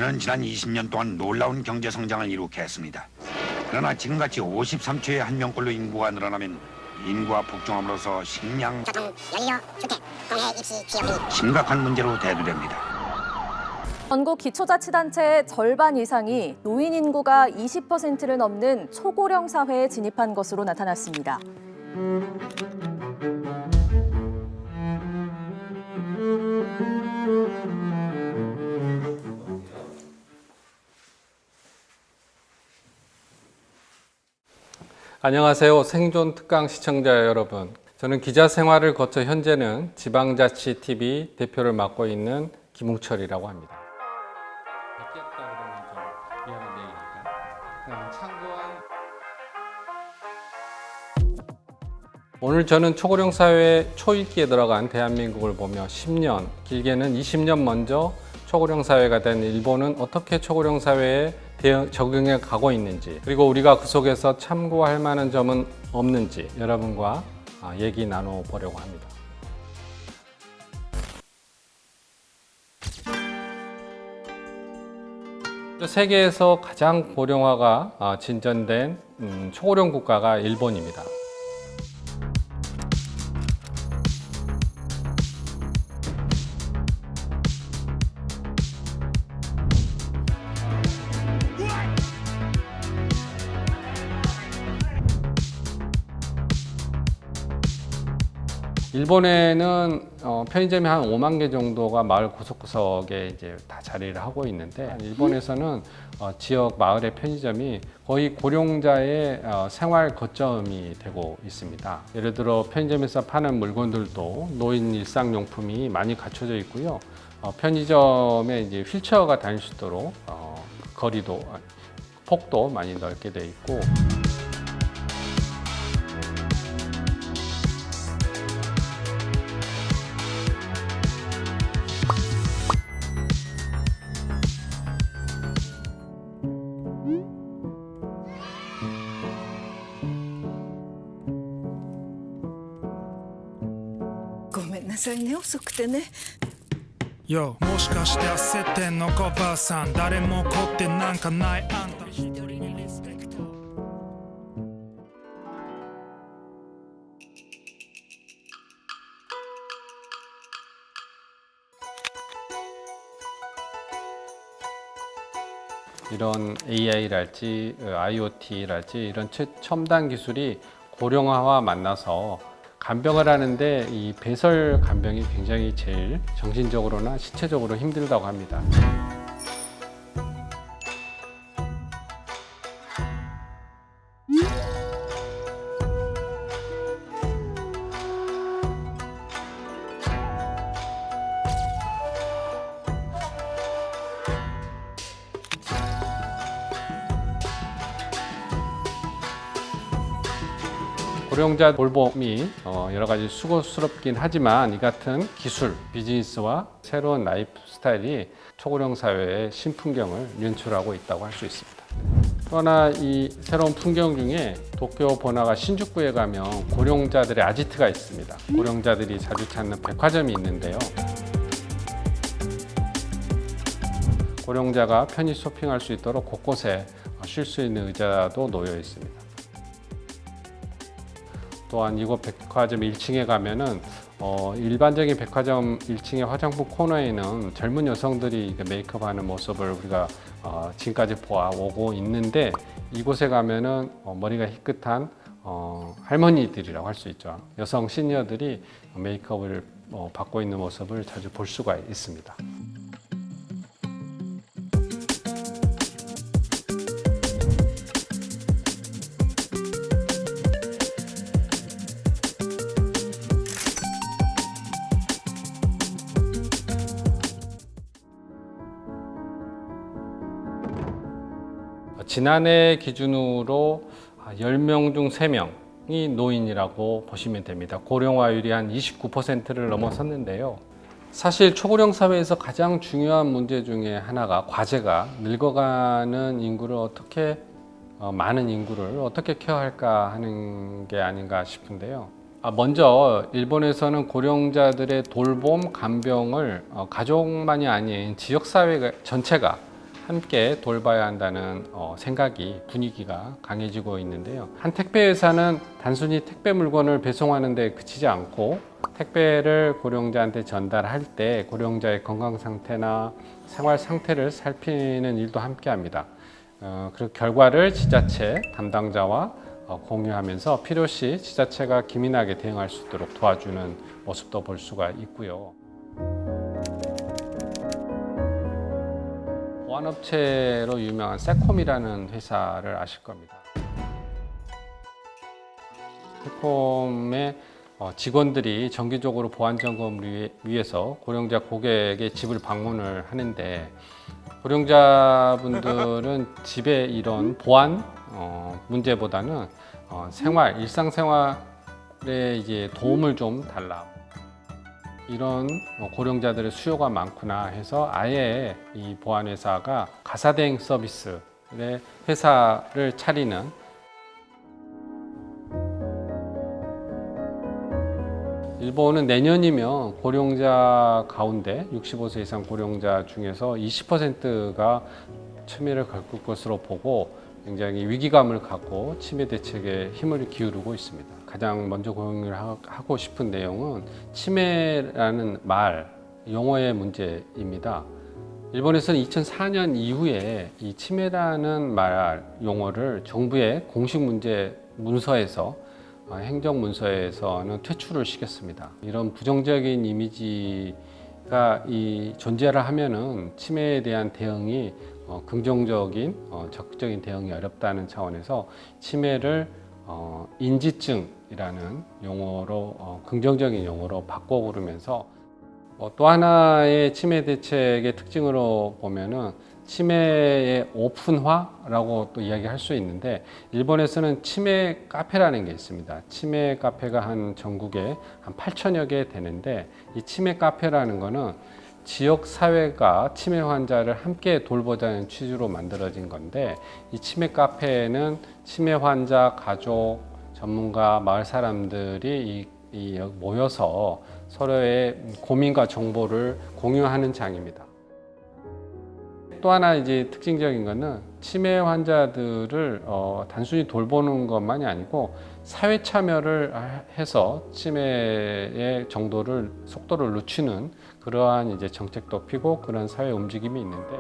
우리는 지난 20년 동안 놀라운 경제 성장을 이룩했습니다. 그러나 지금같이 53초에 한 명꼴로 인구가 늘어나면 인구가 북중함으로써 식량, 교통, 연료, 주택, 공해, 입시, 취업 등 심각한 문제로 대두됩니다. 전국 기초자치단체의 절반 이상이 노인 인구가 20%를 넘는 초고령 사회에 진입한 것으로 나타났습니다. 안녕하세요. 생존 특강 시청자 여러분. 저는 기자 생활을 거쳐 현재는 지방자치TV 대표를 맡고 있는 김웅철이라고 합니다. 뵙겠다 그러면 좀 미안한 얘기니까. 오늘 저는 초고령 사회의 초읽기에 들어간 대한민국을 보며 10년, 길게는 20년 먼저 초고령 사회가 된 일본은 어떻게 초고령 사회에 적응해 가고 있는지, 그리고 우리가 그 속에서 참고할 만한 점은 없는지 여러분과 얘기 나눠보려고 합니다. 세계에서 가장 고령화가 진전된 초고령 국가가 일본입니다. 일본에는 편의점이 한 5만 개 정도가 마을 구석구석에 이제 다 자리를 하고 있는데, 일본에서는 지역 마을의 편의점이 거의 고령자의 생활 거점이 되고 있습니다. 예를 들어 편의점에서 파는 물건들도 노인 일상용품이 많이 갖춰져 있고요. 편의점에 이제 휠체어가 다닐 수 있도록 거리도 폭도 많이 넓게 돼 있고.ごめんなさいね、遅くてね。よもしかして焦ってんのかばあさん、誰も怒ってなんかないあんた一人にリスペクト。 이런 AI랄지 IoT랄지 이런 첨단 기술이 고령화와 만나서 간병을 하는데 이 배설 간병이 굉장히 제일 정신적으로나 신체적으로 힘들다고 합니다. 고령자 돌봄이 여러 가지 수고스럽긴 하지만 이 같은 기술, 비즈니스와 새로운 라이프 스타일이 초고령 사회의 신풍경을 연출하고 있다고 할 수 있습니다. 또 하나 이 새로운 풍경 중에 도쿄 번화가 신주쿠에 가면 고령자들의 아지트가 있습니다. 고령자들이 자주 찾는 백화점이 있는데요. 고령자가 편히 쇼핑할 수 있도록 곳곳에 쉴 수 있는 의자도 놓여 있습니다. 또한 이곳 백화점 1층에 가면은 일반적인 백화점 1층의 화장품 코너에는 젊은 여성들이 메이크업하는 모습을 우리가 지금까지 보아오고 있는데, 이곳에 가면은 머리가 희끗한 할머니들이라고 할 수 있죠. 여성 시니어들이 메이크업을 받고 있는 모습을 자주 볼 수가 있습니다. 지난해 기준으로 10명 중 3명이 노인이라고 보시면 됩니다. 고령화율이 한 29%를 넘어섰는데요. 사실 초고령 사회에서 가장 중요한 문제 중에 하나가 과제가 늙어가는 인구를 어떻게 많은 인구를 어떻게 케어할까 하는 게 아닌가 싶은데요. 먼저 일본에서는 고령자들의 돌봄, 간병을 가족만이 아닌 지역사회 전체가 함께 돌봐야 한다는 생각이 분위기가 강해지고 있는데요. 한 택배 회사는 단순히 택배 물건을 배송하는 데 그치지 않고 택배를 고령자한테 전달할 때 고령자의 건강 상태나 생활 상태를 살피는 일도 함께 합니다. 그리고 결과를 지자체 담당자와 공유하면서 필요시 지자체가 기민하게 대응할 수 있도록 도와주는 모습도 볼 수가 있고요. 보안업체로 유명한 세콤이라는 회사를 아실 겁니다. 세콤의 직원들이 정기적으로 보안 점검을 위해서 고령자 고객의 집을 방문을 하는데 고령자분들은 집에 이런 보안 문제보다는 일상생활에 이제 도움을 좀 달라. 이런 고령자들의 수요가 많구나 해서 아예 이 보안회사가 가사대행 서비스의 회사를 차리는 일본은 내년이면 고령자 가운데 65세 이상 고령자 중에서 20%가 치매를 겪을 것으로 보고 굉장히 위기감을 갖고 치매 대책에 힘을 기울이고 있습니다. 가장 먼저 공유를 하고 싶은 내용은 치매라는 말, 용어의 문제입니다. 일본에서는 2004년 이후에 이 치매라는 말, 용어를 정부의 공식 문서에서 행정문서에서는 퇴출을 시켰습니다. 이런 부정적인 이미지가 존재를 하면은 치매에 대한 대응이 긍정적인 적극적인 대응이 어렵다는 차원에서 치매를 인지증이라는 용어로 긍정적인 용어로 바꿔 부르면서 또 하나의 치매 대책의 특징으로 보면은 치매의 오픈화라고 또 이야기할 수 있는데 일본에서는 치매 카페라는 게 있습니다. 치매 카페가 한 전국에 한 8천여 개 되는데 이 치매 카페라는 거는 지역 사회가 치매 환자를 함께 돌보자는 취지로 만들어진 건데 이 치매 카페에는 치매 환자, 가족, 전문가, 마을 사람들이 모여서 서로의 고민과 정보를 공유하는 장입니다. 또 하나 이제 특징적인 거는 치매 환자들을 단순히 돌보는 것만이 아니고 사회 참여를 해서 치매의 속도를 늦추는 그러한 이제 정책도 피고 그런 사회 움직임이 있는데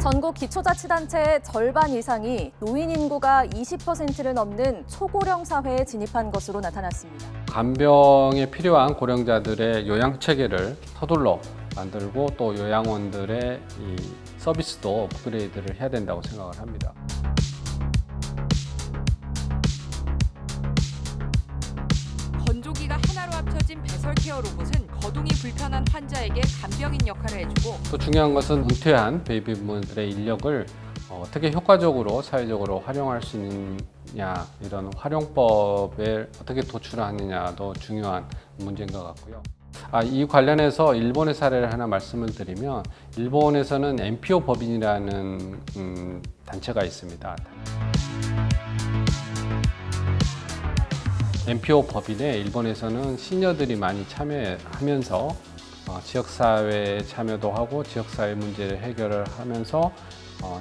전국 기초자치단체의 절반 이상이 노인 인구가 20%를 넘는 초고령 사회에 진입한 것으로 나타났습니다. 간병에 필요한 고령자들의 요양 체계를 서둘러 만들고 또 요양원들의 이 서비스도 업그레이드를 해야 된다고 생각을 합니다. 건조기가 하나로 합쳐진 배설 케어 로봇은 거동이 불편한 환자에게 간병인 역할을 해주고 또 중요한 것은 은퇴한 베이비부모들의 인력을 어떻게 효과적으로 사회적으로 활용할 수 있느냐 이런 활용법을 어떻게 도출하느냐도 중요한 문제인 것 같고요. 이 관련해서 일본의 사례를 하나 말씀을 드리면 일본에서는 NPO 법인이라는 단체가 있습니다. NPO 법인에 일본에서는 시니어들이 많이 참여하면서 지역사회에 참여도 하고 지역사회 문제를 해결을 하면서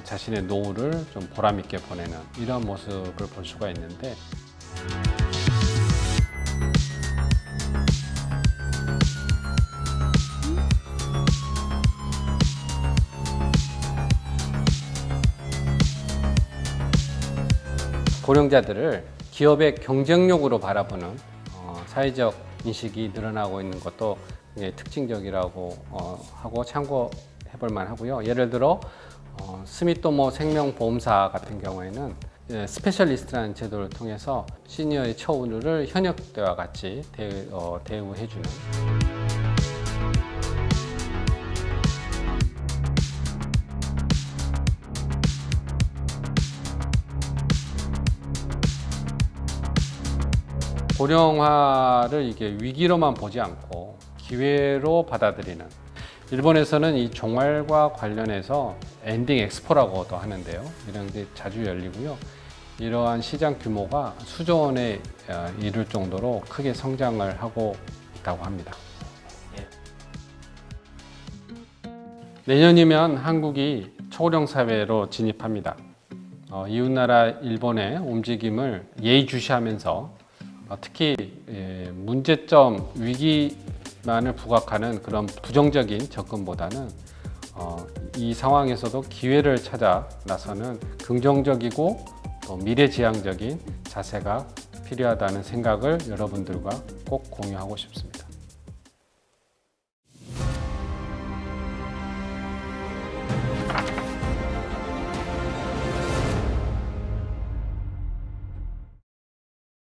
자신의 노후를 좀 보람있게 보내는 이런 모습을 볼 수가 있는데 고령자들을 기업의 경쟁력으로 바라보는 사회적 인식이 늘어나고 있는 것도 굉장히 특징적이라고 하고 참고해 볼 만하고요. 예를 들어 스미토모 생명보험사 같은 경우에는 스페셜리스트라는 제도를 통해서 시니어의 처우를 현역 때와 같이 대우해 주는 고령화를 이게 위기로만 보지 않고 기회로 받아들이는, 일본에서는 이 종말과 관련해서 엔딩 엑스포라고도 하는데요. 이런 게 자주 열리고요. 이러한 시장 규모가 수조 원에 이를 정도로 크게 성장을 하고 있다고 합니다. 내년이면 한국이 초고령 사회로 진입합니다. 이웃나라 일본의 움직임을 예의주시하면서 특히 문제점, 위기만을 부각하는 그런 부정적인 접근보다는 이 상황에서도 기회를 찾아 나서는 긍정적이고 또 미래지향적인 자세가 필요하다는 생각을 여러분들과 꼭 공유하고 싶습니다.